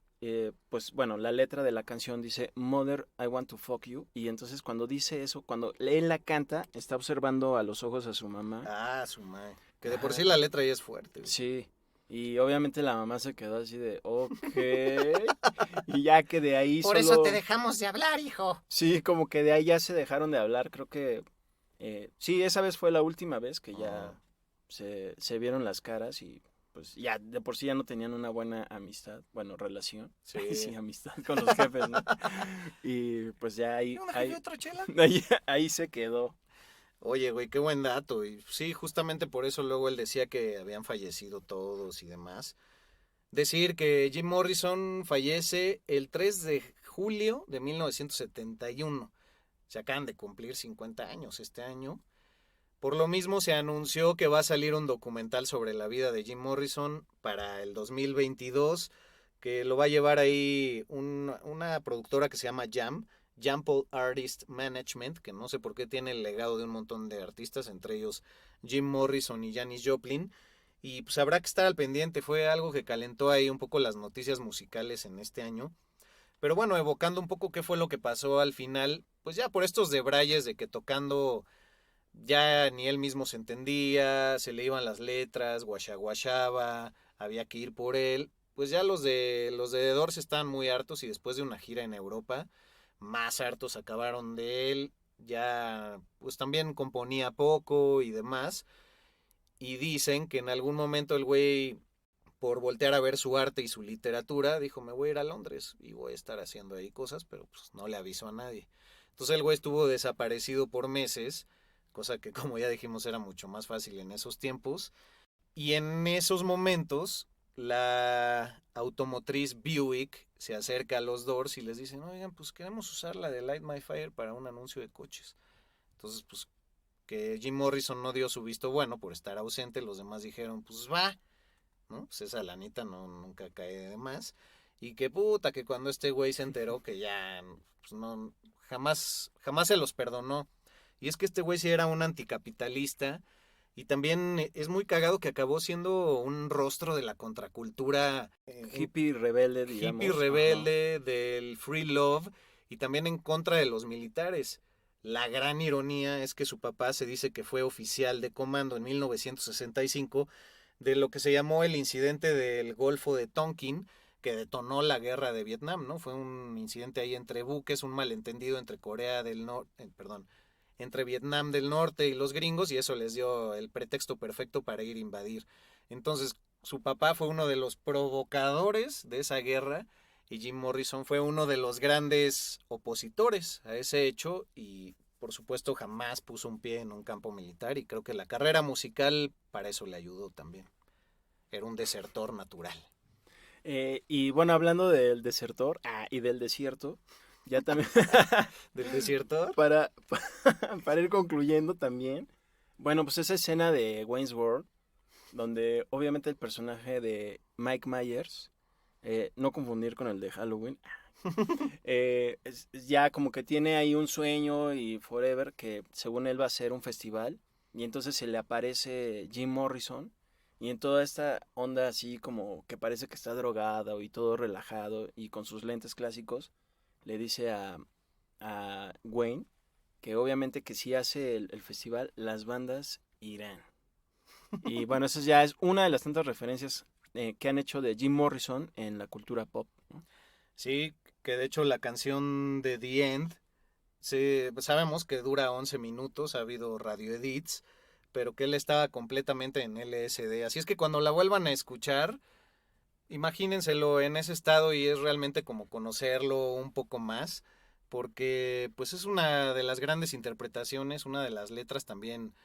pues bueno, la letra de la canción dice Mother, I want to fuck you, y entonces cuando dice eso, cuando él la canta, está observando a los ojos a su mamá. Su madre. Que de por sí la letra ya es fuerte. Sí, y obviamente la mamá se quedó así de, ok, y ya que de ahí Por eso te dejamos de hablar, hijo. Sí, como que de ahí ya se dejaron de hablar, creo que Sí, esa vez fue la última vez que ya Ah. se vieron las caras y pues ya de por sí ya no tenían una buena amistad, bueno, relación. Sí. Sí, amistad con los jefes, ¿no? Y pues ya ¿Una jefe, otra chela? ahí se quedó. Oye, güey, qué buen dato. Y sí, justamente por eso luego él decía que habían fallecido todos y demás. Decir que Jim Morrison fallece el 3 de julio de 1971. Se acaban de cumplir 50 años este año. Por lo mismo se anunció que va a salir un documental sobre la vida de Jim Morrison para el 2022, que lo va a llevar ahí una productora que se llama Jampol Artist Management, que no sé por qué tiene el legado de un montón de artistas, entre ellos Jim Morrison y Janis Joplin. Y pues habrá que estar al pendiente, fue algo que calentó ahí un poco las noticias musicales en este año. Pero bueno, evocando un poco qué fue lo que pasó al final, pues ya por estos debrayes de que tocando ya ni él mismo se entendía, se le iban las letras, guachaguachaba, había que ir por él. Pues ya los de The Doors estaban muy hartos y después de una gira en Europa, más hartos acabaron de él. Ya pues también componía poco y demás. Y dicen que en algún momento el güey, por voltear a ver su arte y su literatura, dijo, me voy a ir a Londres y voy a estar haciendo ahí cosas, pero pues no le avisó a nadie. Entonces el güey estuvo desaparecido por meses, cosa que como ya dijimos era mucho más fácil en esos tiempos. Y en esos momentos la automotriz Buick se acerca a los Doors y les dicen, oigan, pues queremos usar la de Light My Fire para un anuncio de coches. Entonces, pues que Jim Morrison no dio su visto bueno por estar ausente, los demás dijeron, pues va, ¿no? Pues esa lanita no, nunca cae de más. Y que puta, que cuando este güey se enteró que ya, pues no, jamás se los perdonó. Y es que este güey sí era un anticapitalista y también es muy cagado que acabó siendo un rostro de la contracultura Hippie rebelde, digamos. hippie rebelde, del free love y también en contra de los militares. La gran ironía es que su papá se dice que fue oficial de comando en 1965 de lo que se llamó el incidente del Golfo de Tonkin, que detonó la guerra de Vietnam, ¿no? Fue un incidente ahí entre buques, un malentendido entre Corea del Norte, perdón, entre Vietnam del Norte y los gringos, y eso les dio el pretexto perfecto para ir a invadir. Entonces, su papá fue uno de los provocadores de esa guerra y Jim Morrison fue uno de los grandes opositores a ese hecho y por supuesto jamás puso un pie en un campo militar y creo que la carrera musical para eso le ayudó también. Era un desertor natural. Y bueno, hablando del desertor y del desierto, ya también ¿Del desertor? para ir concluyendo también, bueno, pues esa escena de Wayne's World, donde obviamente el personaje de Mike Myers, no confundir con el de Halloween, ya como que tiene ahí un sueño y forever que según él va a ser un festival y entonces se le aparece Jim Morrison y en toda esta onda así como que parece que está drogado y todo relajado y con sus lentes clásicos le dice a Wayne que obviamente que si hace el festival las bandas irán. Y bueno, esa ya es una de las tantas referencias que han hecho de Jim Morrison en la cultura pop, ¿no? Sí, que de hecho la canción de The End, sabemos que dura 11 minutos, ha habido radio edits, pero que él estaba completamente en LSD. Así es que cuando la vuelvan a escuchar, imagínenselo en ese estado y es realmente como conocerlo un poco más, porque pues es una de las grandes interpretaciones, una de las letras también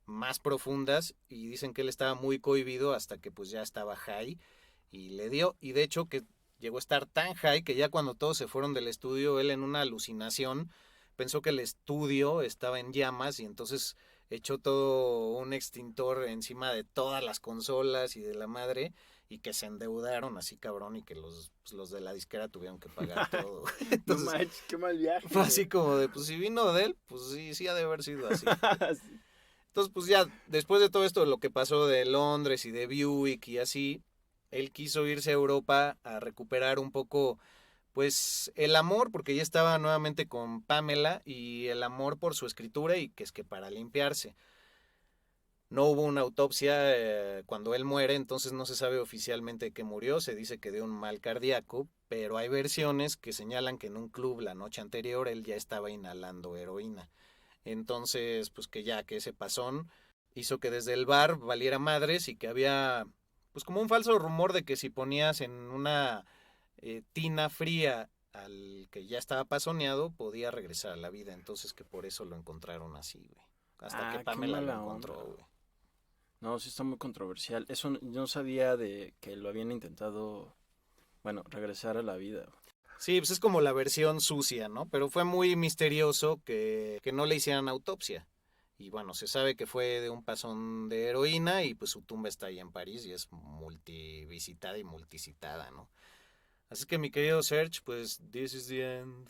más profundas y dicen que él estaba muy cohibido hasta que pues ya estaba high y le dio, y de hecho que llegó a estar tan high que ya cuando todos se fueron del estudio, él en una alucinación pensó que el estudio estaba en llamas y entonces echó todo un extintor encima de todas las consolas y de la madre y que se endeudaron así cabrón y que los de la disquera tuvieron que pagar todo. Entonces, no manches, qué mal viaje. fue así como de, pues si vino de él, pues sí ha de haber sido así. Entonces, pues ya, después de todo esto, lo que pasó de Londres y de Buick y así, él quiso irse a Europa a recuperar un poco, pues, el amor, porque ya estaba nuevamente con Pamela, y el amor por su escritura, y que es que para limpiarse. No hubo una autopsia cuando él muere, entonces no se sabe oficialmente que murió, se dice que de un mal cardíaco, pero hay versiones que señalan que en un club la noche anterior él ya estaba inhalando heroína. Entonces, pues que ese pasón hizo que desde el bar valiera madres y que había pues como un falso rumor de que si ponías en una tina fría al que ya estaba pasoneado, podía regresar a la vida. Entonces que por eso lo encontraron así, güey. Hasta que Pamela lo encontró, güey. No, sí está muy controversial. Eso yo no sabía de que lo habían intentado, bueno, regresar a la vida. Sí, pues es como la versión sucia, ¿no? Pero fue muy misterioso que no le hicieran autopsia. Y bueno, se sabe que fue de un pasón de heroína y pues su tumba está ahí en París y es multivisitada y multicitada, ¿no? Así que mi querido Serge, pues this is the end,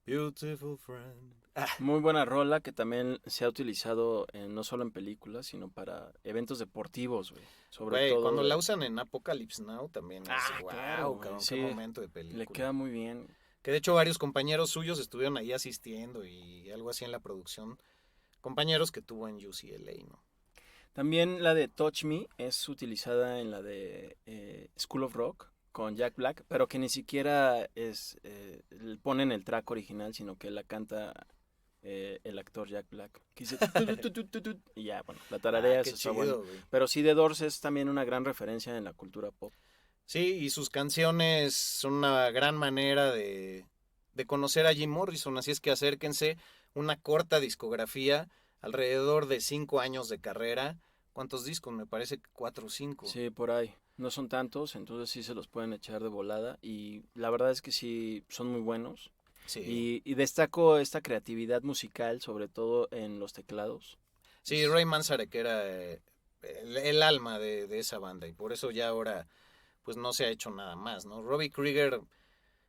beautiful friend. Muy buena rola que también se ha utilizado no solo en películas, sino para eventos deportivos, güey. Sobre todo cuando la usan en Apocalypse Now también es claro, cabrón, sí, qué momento de película. Le queda muy bien. Que de hecho varios compañeros suyos estuvieron ahí asistiendo y algo así en la producción. Compañeros que tuvo en UCLA, ¿no? También la de Touch Me es utilizada en la de School of Rock con Jack Black, pero que ni siquiera ponen el track original, sino que la canta el actor Jack Black. Que dice, y ya, bueno, la tararea está chido, bueno. Güey. Pero sí, The Doors es también una gran referencia en la cultura pop. Sí, y sus canciones son una gran manera de conocer a Jim Morrison, así es que acérquense. Una corta discografía, alrededor de 5 años de carrera. ¿Cuántos discos? Me parece que 4 o 5. Sí, por ahí. No son tantos, entonces sí se los pueden echar de volada. Y la verdad es que sí, son muy buenos. Sí. Y destaco esta creatividad musical, sobre todo en los teclados. Sí, Ray Manzarek era el alma de esa banda. Y por eso ya ahora pues no se ha hecho nada más, ¿no? Robbie Krieger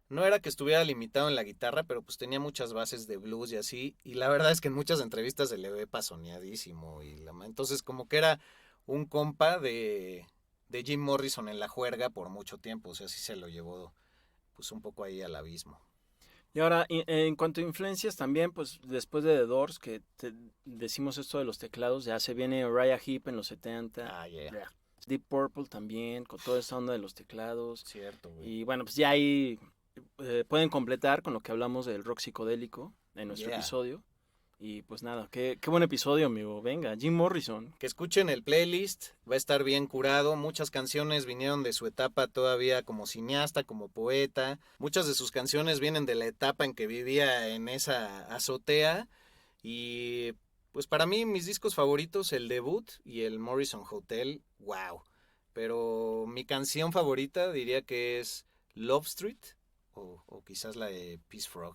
no era que estuviera limitado en la guitarra, pero pues tenía muchas bases de blues y así, y la verdad es que en muchas entrevistas se le ve pasoneadísimo, entonces como que era un compa de Jim Morrison en la juerga por mucho tiempo, o sea, sí se lo llevó pues un poco ahí al abismo. Y ahora, en cuanto a influencias también, pues después de The Doors, que decimos esto de los teclados, ya se viene Uriah Heep en los 70. Deep Purple también, con toda esa onda de los teclados. Cierto, güey. Y bueno, pues ya ahí pueden completar con lo que hablamos del rock psicodélico en nuestro episodio. Y pues nada, qué buen episodio, amigo. Venga, Jim Morrison. Que escuchen el playlist, va a estar bien curado. Muchas canciones vinieron de su etapa todavía como cineasta, como poeta. Muchas de sus canciones vienen de la etapa en que vivía en esa azotea. Y pues para mí, mis discos favoritos, el debut y el Morrison Hotel, wow. Pero mi canción favorita diría que es Love Street o quizás la de Peace Frog.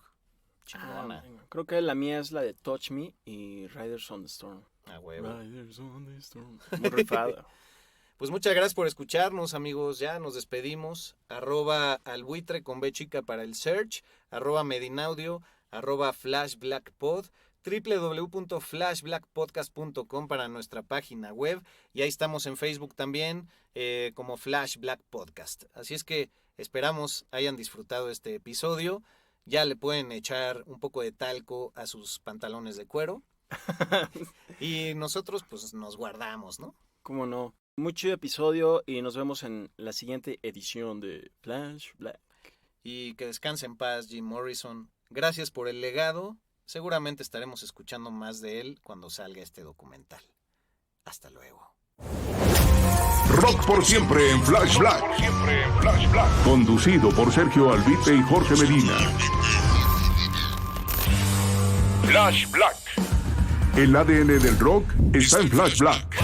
Creo que la mía es la de Touch Me y Riders on the Storm. Huevo. Riders on the Storm. Muy rifada. Pues muchas gracias por escucharnos, amigos. Ya nos despedimos. @albuitre con B chica para el search. @medinaudio. @flashblackpod. www.flashblackpodcast.com para nuestra página web. Y ahí estamos en Facebook también como Flash Black Podcast. Así es que esperamos hayan disfrutado este episodio. Ya le pueden echar un poco de talco a sus pantalones de cuero. Y nosotros pues nos guardamos, ¿no? ¿Cómo no? Mucho episodio y nos vemos en la siguiente edición de Flash Black. Y que descanse en paz Jim Morrison. Gracias por el legado. Seguramente estaremos escuchando más de él cuando salga este documental. Hasta luego. Rock por siempre en Flash Black. Conducido por Sergio Albite y Jorge Medina. Flash Black. El ADN del rock está en Flash Black.